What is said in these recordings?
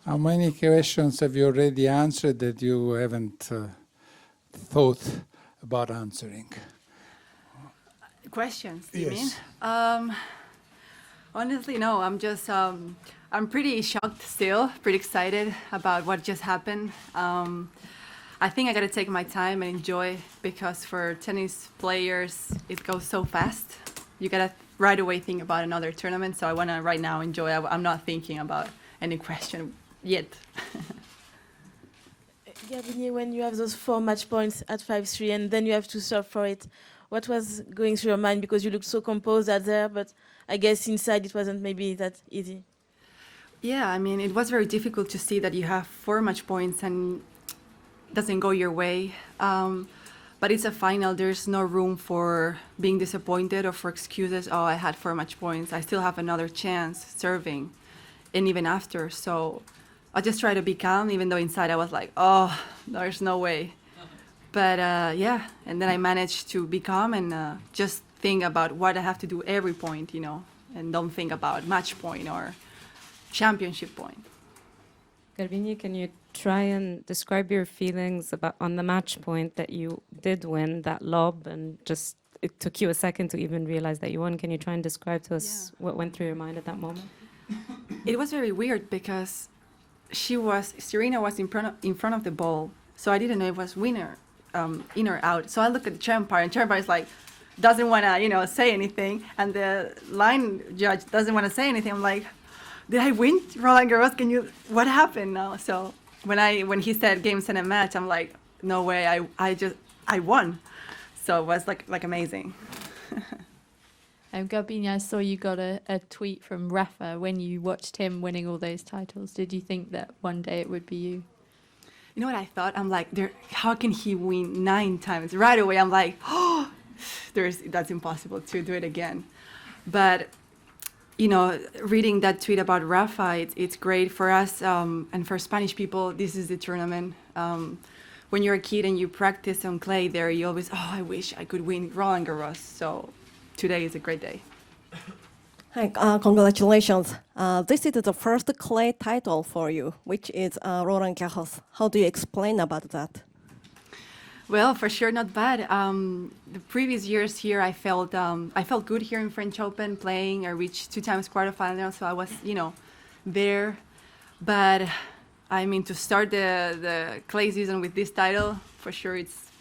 How many questions have you already answered that you haven't thought about answering? Questions, you Yes. mean? Honestly, no. I'm just, I'm pretty shocked still, pretty excited about what just happened. I think I gotta take my time and enjoy, because for tennis players, it goes so fast. You gotta right away think about another tournament. So I wanna right now enjoy. I'm not thinking about any question yet. Garbine, when you have those 4 match points at 5-3 and then you have to serve for it, what was going through your mind? Because you looked so composed out there, but I guess inside it wasn't maybe that easy. Yeah, I mean, it was very difficult to see that you have 4 match points and doesn't go your way. But it's a final. There's no room for being disappointed or for excuses. Oh, I had 4 match points. I still have another chance serving, and even after. So I just try to be calm, even though inside I was like, oh, there's no way. But yeah, and then I managed to be calm and just think about what I have to do every point, you know, and don't think about match point or championship point. Garbine, can you try and describe your feelings about on the match point that you did win that lob, and just it took you a second to even realize that you won? Can you try and describe to us what went through your mind at that moment? It was very weird because Serena was in front of the ball, so I didn't know if it was winner, in or out. So I look at the chair umpire, and chair umpire is like, doesn't want to, say anything, and the line judge doesn't want to say anything. I'm like, did I win, Roland Garros? What happened now? So when he said game, set, and match, I'm like, no way, I won. So it was like amazing. Garbine, I saw you got a tweet from Rafa when you watched him winning all those titles. Did you think that one day it would be you? You know what I thought? I'm like, how can he win 9 times? Right away, I'm like, oh, that's impossible to do it again. But, reading that tweet about Rafa, it's great for us and for Spanish people. This is the tournament. When you're a kid and you practice on clay there, you always, I wish I could win Roland Garros. So today is a great day. Hi, congratulations. This is the first clay title for you, which is Roland Garros. How do you explain about that? Well, for sure, not bad. The previous years here, I felt good here in French Open playing. I reached 2 times quarterfinals, so I was, there. But I mean, to start the clay season with this title, for sure, it's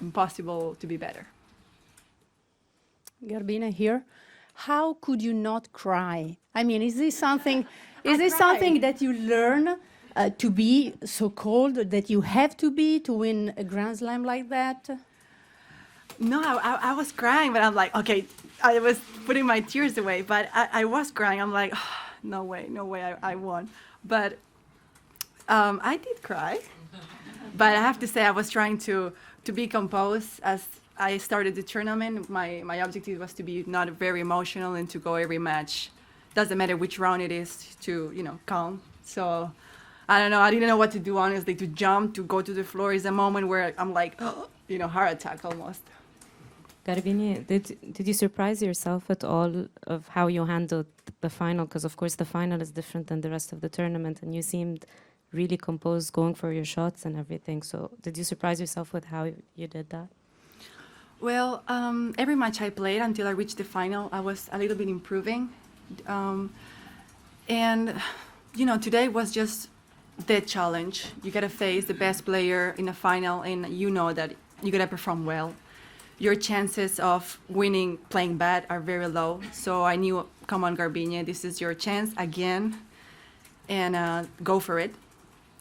impossible to be better. Garbine here. How could you not cry? I mean, is this something that you learn to be so cold that you have to be to win a Grand Slam like that? No, I was crying, but I'm like, okay, I was putting my tears away, but I was crying. I'm like, no way, I won. But I did cry. But I have to say, I was trying to be composed as I started the tournament. My objective was to be not very emotional and to go every match. Doesn't matter which round it is, to, calm. So I don't know. I didn't know what to do, honestly. To jump, to go to the floor is a moment where I'm like, heart attack almost. Garbine, did you surprise yourself at all of how you handled the final? Because, of course, the final is different than the rest of the tournament, and you seemed really composed going for your shots and everything. So did you surprise yourself with how you did that? Well, every match I played until I reached the final, I was a little bit improving. And, today was just the challenge. You got to face the best player in a final, and you know that you got to perform well. Your chances of winning playing bad are very low. So I knew, come on, Garbine, this is your chance again, and go for it.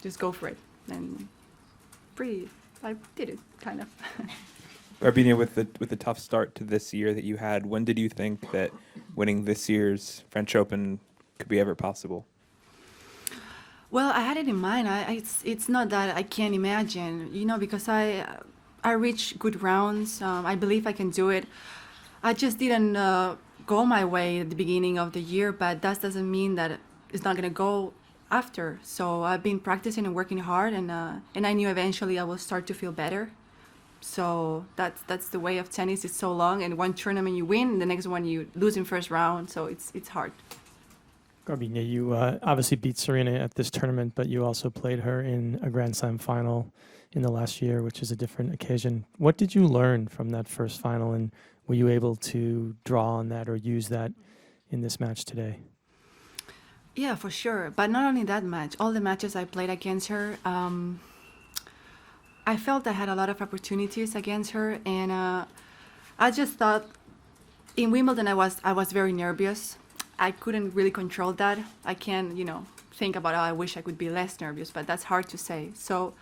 Just go for it. And I did it, kind of. Garbine, with the tough start to this year that you had, when did you think that winning this year's French Open could be ever possible? Well, I had it in mind. It's not that I can't imagine, because I reached good rounds. I believe I can do it. I just didn't go my way at the beginning of the year, but that doesn't mean that it's not going to go after. So I've been practicing and working hard, and I knew eventually I will start to feel better. So that's the way of tennis. It's so long, and one tournament you win, the next one you lose in first round. So it's hard. Garbine, you obviously beat Serena at this tournament, but you also played her in a Grand Slam final in the last year, which is a different occasion. What did you learn from that first final, and were you able to draw on that or use that in this match today? Yeah, for sure. But not only that match, all the matches I played against her, I felt I had a lot of opportunities against her, and I just thought in Wimbledon I was very nervous. I couldn't really control that. I can't, think about, I wish I could be less nervous, but that's hard to say. So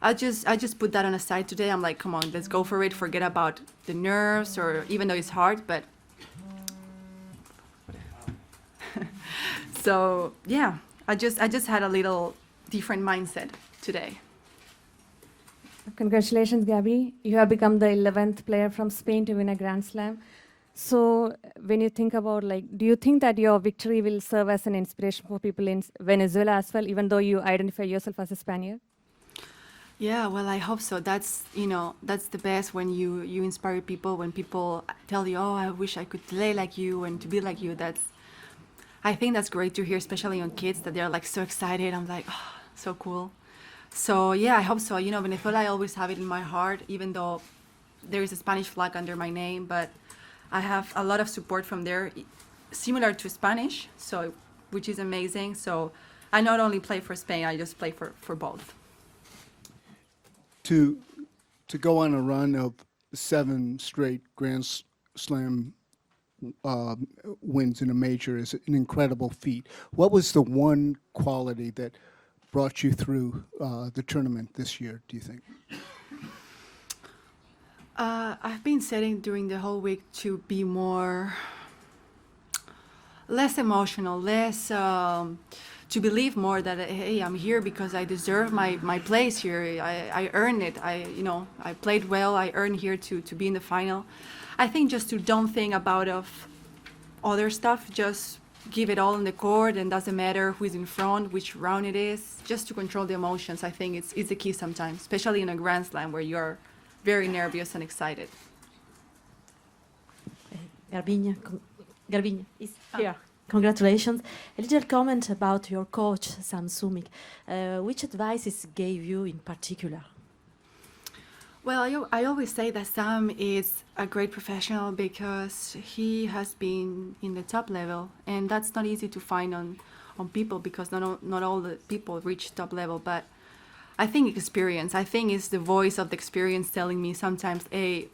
I just put that on a side today. I'm like, come on, let's go for it. Forget about the nerves, or even though it's hard, but so yeah, I just had a little different mindset today. Congratulations, Gabby. You have become the 11th player from Spain to win a Grand Slam. So when you think about, do you think that your victory will serve as an inspiration for people in Venezuela as well, even though you identify yourself as a Spaniard? Yeah, well, I hope so. That's the best, when you inspire people, when people tell you, oh, I wish I could play like you and to be like you. I think that's great to hear, especially on kids, that they're so excited. I'm like, oh, so cool. So yeah, I hope so. Venezuela, I always have it in my heart, even though there is a Spanish flag under my name, but I have a lot of support from there, similar to Spanish, so which is amazing. So I not only play for Spain, I just play for both. To go on a run of 7 straight Grand Slam wins in a major is an incredible feat. What was the one quality that brought you through the tournament this year, do you think? I've been setting during the whole week to be less emotional, less to believe more that, hey, I'm here because I deserve my place here. I earned it. I played well. I earned here to be in the final. I think just to don't think about other stuff, just give it all on the court, and doesn't matter who is in front, which round it is, just to control the emotions. I think it's the key sometimes, especially in a Grand Slam where you're very nervous and excited. Garbine is here. Congratulations. A little comment about your coach, Sam Sumik. Which advices gave you in particular? Well, I always say that Sam is a great professional because he has been in the top level, and that's not easy to find on people, because not all the people reach top level. But I think experience. I think it's the voice of the experience telling me sometimes, hey,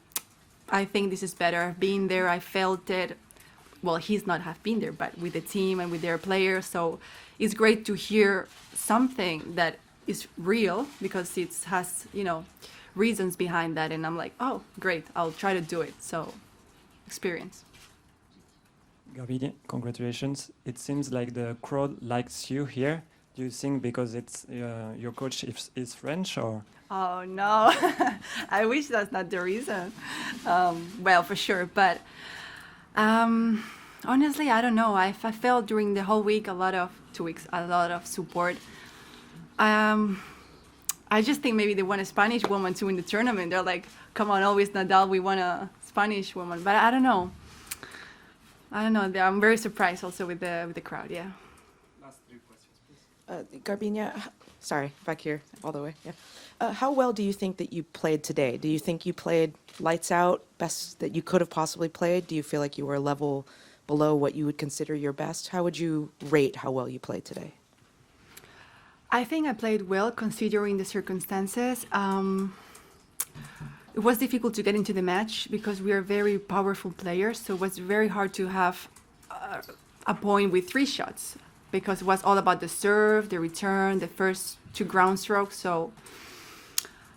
I think this is better. I've been there. I felt it. Well, he's not have been there, but with the team and with their players. So it's great to hear something that is real, because it has, reasons behind that. And I'm like, oh, great. I'll try to do it. So experience. Garbine, congratulations. It seems like the crowd likes you here. Do you think because it's your coach is French, or? Oh, no. I wish that's not the reason. Well, for sure. But honestly, I don't know. I felt during the whole week, 2 weeks, a lot of support. I just think maybe they want a Spanish woman to win the tournament. They're like, come on, always Nadal, we want a Spanish woman. But I don't know. I'm very surprised also with the crowd, yeah. Last 3 questions, please. Garbine, sorry, back here, all the way, yeah. How well do you think that you played today? Do you think you played lights out, best that you could have possibly played? Do you feel like you were a level below what you would consider your best? How would you rate how well you played today? I think I played well considering the circumstances. It was difficult to get into the match because we are very powerful players, so it was very hard to have a point with 3 shots, because it was all about the serve, the return, the first 2 ground strokes. So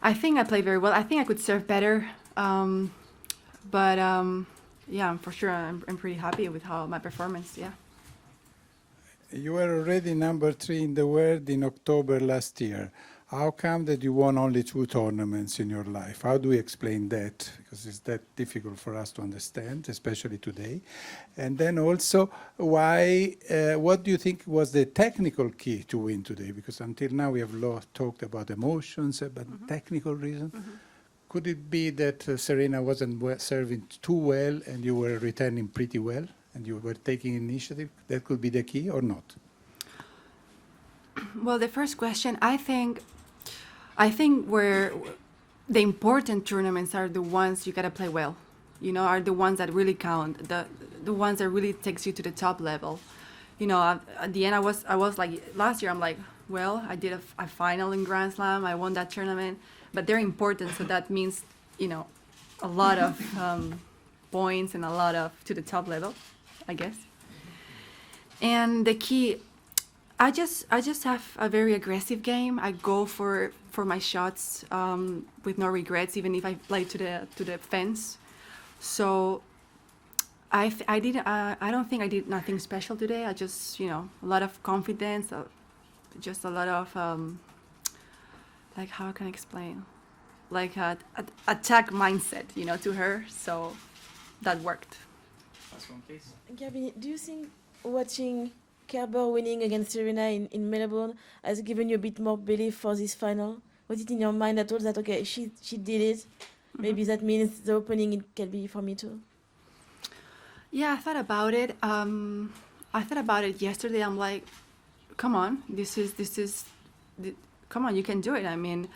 I think I played very well. I think I could serve better, but yeah, for sure I'm pretty happy with my performance, yeah. You were already number 3 in the world in October last year. How come that you won only 2 tournaments in your life? How do we explain that? Because it's that difficult for us to understand, especially today. And then also, what do you think was the technical key to win today? Because until now we have talked about emotions, but technical reason. Could it be that Serena wasn't serving too well and you were returning pretty well and you were taking initiative? That could be the key or not? Well, the first question, I think where the important tournaments are the ones you gotta play well. You know, are the ones that really count, the ones that really takes you to the top level. You know, at the end, I was like, last year, I'm like, well, I did a final in Grand Slam, I won that tournament, but they're important, so that means, you know, a lot of points and a lot of to the top level, I guess. And the key, I just have a very aggressive game. I go for my shots with no regrets, even if I play to the fence. So I don't think I did nothing special today. I just, you know, a lot of confidence, just a lot of like, how can I explain? Like a attack mindset, you know, to her. So that worked. Last one, please. Garbine, do you think watching Kerber winning against Serena in Melbourne has given you a bit more belief for this final? Was it in your mind at all that, okay, she did it? Mm-hmm. Maybe that means the opening it can be for me too? Yeah, I thought about it. I thought about it yesterday. I'm like, come on, come on, you can do it. I mean,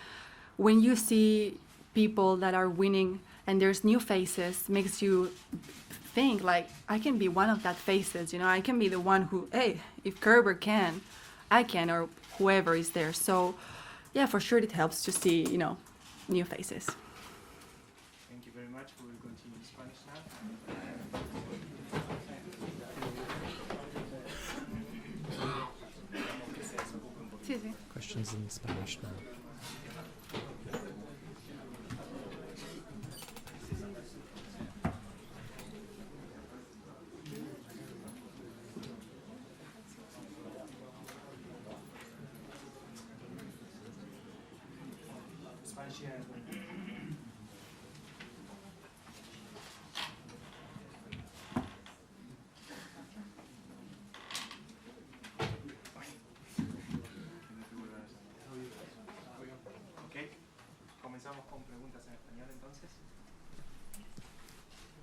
when you see people that are winning and there's new faces, makes you think like, I can be one of that faces, you know, I can be the one who, hey, if Kerber can, I can, or whoever is there. So yeah, for sure it helps to see, you know, new faces. Thank you very much. We will continue in Spanish now. Questions in Spanish now.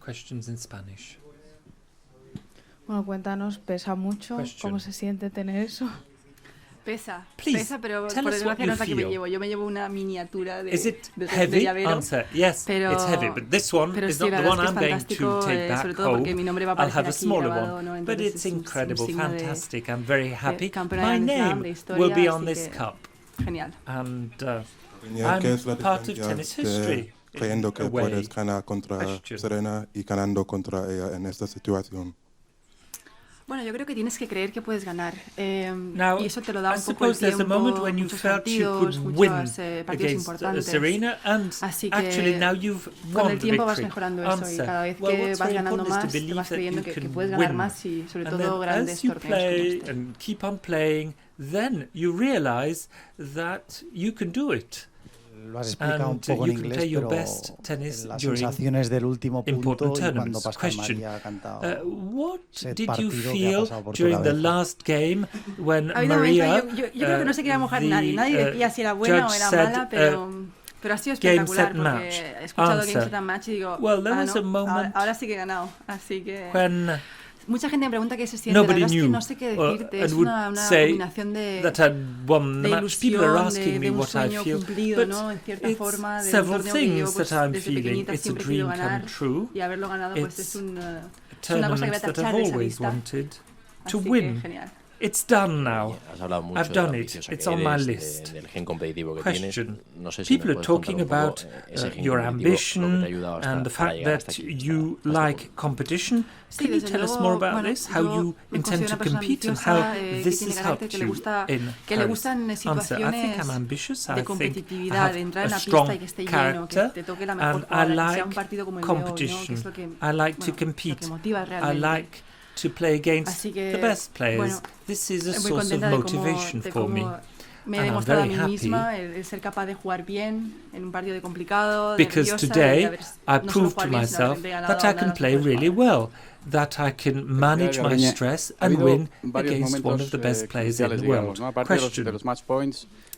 Questions in Spanish. Bueno, cuéntanos, ¿pesa mucho? Question. ¿Cómo se siente tener eso? Pesa, Please, pesa, pero tell por us what desgracia you no es la que me feel. llevo. Yo me llevo una miniatura de, Is it de heavy? llavero. Answer, yes, Pero, it's heavy, but this one pero is sí, not la the one verdad I'm es que es going to fantástico, take back sobre todo porque mi home. nombre va a I'll aparecer have a aquí smaller grabado, one, ¿no? but Entonces it's es un incredible, signo de fantastic. I'm very happy. campeona My de Grand Slam, de name historia, will be on así this que cup, genial. and ¿Qué es la I'm part of diferencia tennis de history. creyendo que in a way. puedes ganar contra Question. Serena y ganando contra ella en esta situación? Bueno, yo creo que tienes que creer que puedes ganar. Now, Y eso te lo da I un poco el suppose there's a tiempo, moment when you muchos felt you partidos, could win muchos partidos against importantes. Serena, and Así actually que now you've con won el the tiempo vas victory. mejorando eso y Answer. cada vez Well, que what's vas very ganando important is más, to te believe vas that creyendo you que can puedes ganar win. más y sobre And todo then grandes as you torneos como play este. and keep on playing, then you realize that you can do it. Lo has explicado un And poco en you can inglés, play your pero best tennis las during sensaciones del último punto important y cuando tournaments. Pascal Question. María ha cantado What ese did you partido que ha feel pasado por tu during the cabeza. last game when Ha habido Maria, momentos, yo creo que no se quería mojar nadie. Nadie decía si era buena o judge era said, mala, pero ha sido game, espectacular set, porque match. he escuchado Answer. Game Set and Match y digo, Well, there was no, a moment ahora sí que he ganado. Así que when mucha gente me pregunta qué se siente. La nobody verdad es que knew no sé qué decirte. Es and would una say combinación de that I'd won the de match. People are ilusión, asking de me un what I sueño feel, cumplido, but ¿no? En cierta it's forma, de un several torneo que yo things pues, that I'm desde feeling. pequeñita It's a siempre he querido dream ganar come true. y haberlo ganado pues It's es una cosa que tournaments voy a that tachar I've de esa always lista. wanted to Así que win. genial. It's done now. Has hablado mucho I've de lo done it. ambiciosa It's que on my eres, list. del gen competitivo que Question. tienes. No sé si People nos are puedes contar talking un poco about ese gen your competitivo, lo que ambition te ha ayudado hasta and the para fact llegar hasta that aquí, you hasta like competition. Sí, Can you desde tell us luego, more about bueno, this? How yo you me intend considero to una persona compete and ambiciosa, how que this tiene has carácter, helped que le you gusta, in que le Paris? gustan Answer. I think situaciones I'm ambitious. I de think I competitividad, have de entrar en a la pista strong y que esté lleno, que character, te toque la mejor and I jugadora, que sea un like partido como el de hoy, ¿no? Que competition. es lo que, I like to bueno, compete. lo que motiva I realmente. like to play against Así que, the best players. bueno, This is a muy source of contenta de motivation de for me. Me he And I'm demostrado a very mí happy misma el ser capaz de jugar bien en un partido de complicado, because nerviosa, today de haber, I no solo proved to jugar bien, sino myself haber ganado that I una de can las play mejores really jugadoras. well, that I can manage my Garbine, stress ha and habido win varios against one of momentos the best players in cruciales, the digamos, world. ¿no? Aparte de Question. los match points,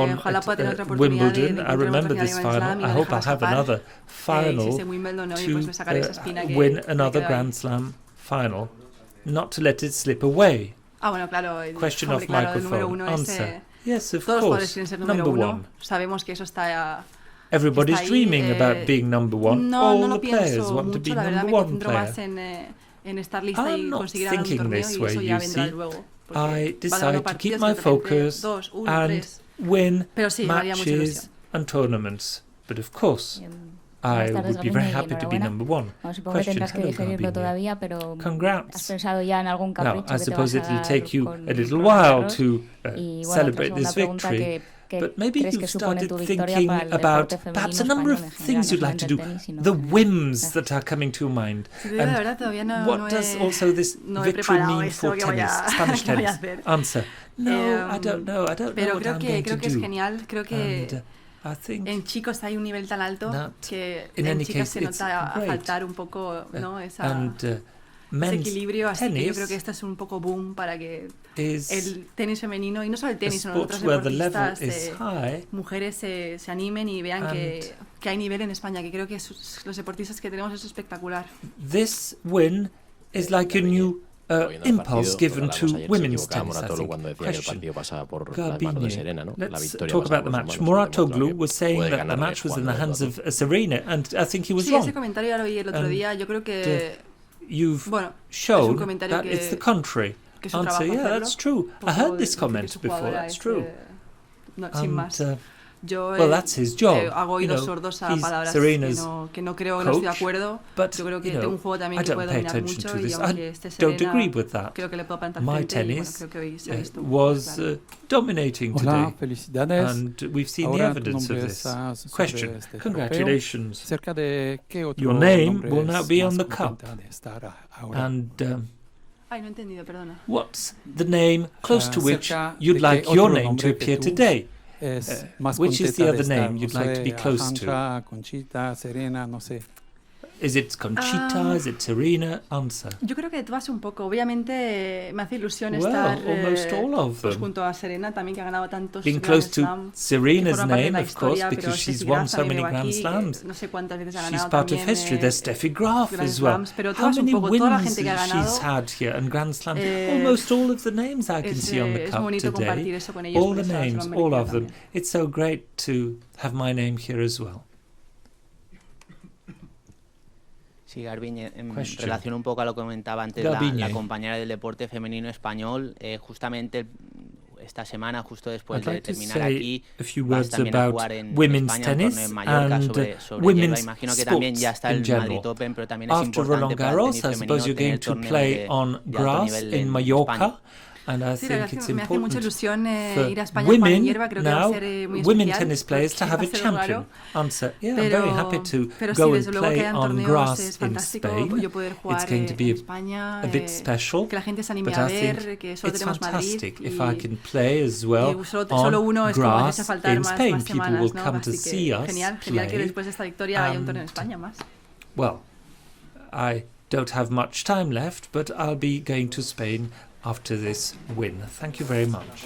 won ojalá pueda tener at otra oportunidad de Wimbledon. I encontrar remember otra this final de Grand final. Slam y I no hope I dejarlo have escapar. another Si final ese Wimbledon, oye, pues me sacaré esa espina que win me another quedó ahí. Grand Slam final, not to let it slip away. Ah, bueno, claro, Question hombre, of claro, el número microphone. uno es Answer. Yes, of Todos los jugadores course. quieren ser número Number uno. one. Sabemos que eso está. Everybody's está ahí, dreaming about being number one. No, All no lo the players pienso want to mucho, be la verdad number me one concentro player. más en estar lista I'm y not conseguir ganar un thinking torneo this y way, eso you ya vendrá see. luego. I Va ganando decide to keep partidos my y de repente focus 2, 1, and 3. win Pero sí, me haría mucha matches ilusión. and tournaments. But of course, I Buenas tardes, would be very Garbine, y happy to be enhorabuena. number one. Bueno, supongo que tendrás que Hello, digerirlo Garbine. todavía, pero Congrats. ¿has pensado ya en algún Now, capricho I que te vas suppose a it'll dar take you con a little Roland while Garros? to Y bueno, otra celebrate segunda this pregunta, victory. ¿qué But maybe crees you've que supone started tu victoria thinking para el about deporte perhaps a femenino number of español en things general, you'd no like to solamente do, el tenis, sino the en- whims that are coming to your mind. Si te digo la verdad, todavía no, What no does he, also this no he victory preparado mean eso for que voy tennis, a, Spanish que voy a tennis? hacer. Answer: No, I don't know. I don't know Pero what creo I'm going creo to que es do. genial. Creo que And, I think en chicos hay un nivel tan alto that que in en any chicas case se it's nota a great. faltar un poco, ¿no? Ese men's equilibrio, así que yo tennis creo que este es un poco boom para que is el tenis femenino, y no solo el tenis, sino sport otros where the level deportistas, is high mujeres se animen y vean and que hay nivel en España, que creo que los deportistas que tenemos es espectacular. this win is like a new impulse given to women's tennis, I think. Question: Garbine, let's talk about the match. Muratoglu was saying that the match was in the hands of Serena, and I think he was Sí, wrong. ese comentario ya lo vi el otro And, día. Yo creo que You've bueno, shown es un comentario that que, it's the contrary. que es su Answer: trabajo Yeah, hacerlo. that's true. I Poco heard this decir que comment su before. jugadora That's es, true. no, sin más. Yo well, that's his job. hago You oídos know, sordos a he's palabras Serena's que no creo, no estoy de coach, acuerdo. but, Yo creo que you know, tengo un juego también I que don't puede pay dominar attention mucho to y this. aunque I esté don't Serena, agree with that. creo que le puedo plantar My frente y bueno, tennis creo que hoy se ha visto. was claro. dominating Hola, today, felicidades. and we've seen the Ahora tu evidence of nombre this. está sobre Question: este Congratulations. trofeo. Cerca de qué otro Your name nombre will now es be más on the cup. contenta de estar ahora? And Ay, no he entendido, perdona. what's the name close to which cerca you'd de like qué your otro name to nombre que appear tú today? es más Which is the contenta de other estar? name you'd No like to be sé, close to? Alejandra, Conchita, Serena, no sé. Is it Conchita? Is it Serena? Answer. Yo creo que tú vas un poco. Obviamente me hace ilusión Well, estar almost all of pues, them. junto a Serena también, que ha ganado tantos Being Grand close to Slam, Serena's que forma parte de name, la of course, historia, pero because she's Steffi won Graf so también many veo Grand aquí, Slams. no sé cuántas veces ha She's ganado part of también, history. There's Steffi Graf Grand as well. Slams, pero tú How vas un many poco, toda la wins gente que ha she's ganado, had here and Grand Slams? eh, Almost all of the names I can see on the es cup bonito today. compartir eso con ellos, All por the eso se lo han names, all merecido of them. también. It's so great to have my name here as well. Sí, Garbine, en Question. relación un poco a lo que comentaba antes Garbine. la compañera del deporte femenino español, justamente esta semana, justo después I'd de like to terminar say aquí, a few vas words también a about jugar en women's España un torneo tennis en Mallorca and sobre hielo. women's Imagino que también ya está el sports in Madrid general. Open, pero también es After importante Roland para el Garros, tenis I femenino suppose you're tener going to torneos play on de alto grass nivel in en Mallorca. España. And I Sí, think la verdad es it's que me hace mucha important ilusión for ir a España a jugar en women hierba, creo que va a now, ser muy women especial, tennis players to porque have va a a ser champion. raro. Answer: Yeah, I'm very happy to pero go sí, and desde luego que play hayan on torneos grass es in fantástico Spain. yo poder It's jugar going to be en España, a bit special, que la gente se anime but a I ver, think que solo it's tenemos Madrid fantastic if y, I can play as well y solo on uno es como que grass echa faltar in más Spain. People semanas, will ¿no? come to Así see que us genial que play. después de esta victoria haya un torneo en España más. Well, I don't have much time left, but I'll be going to Spain after this win. Thank you very much.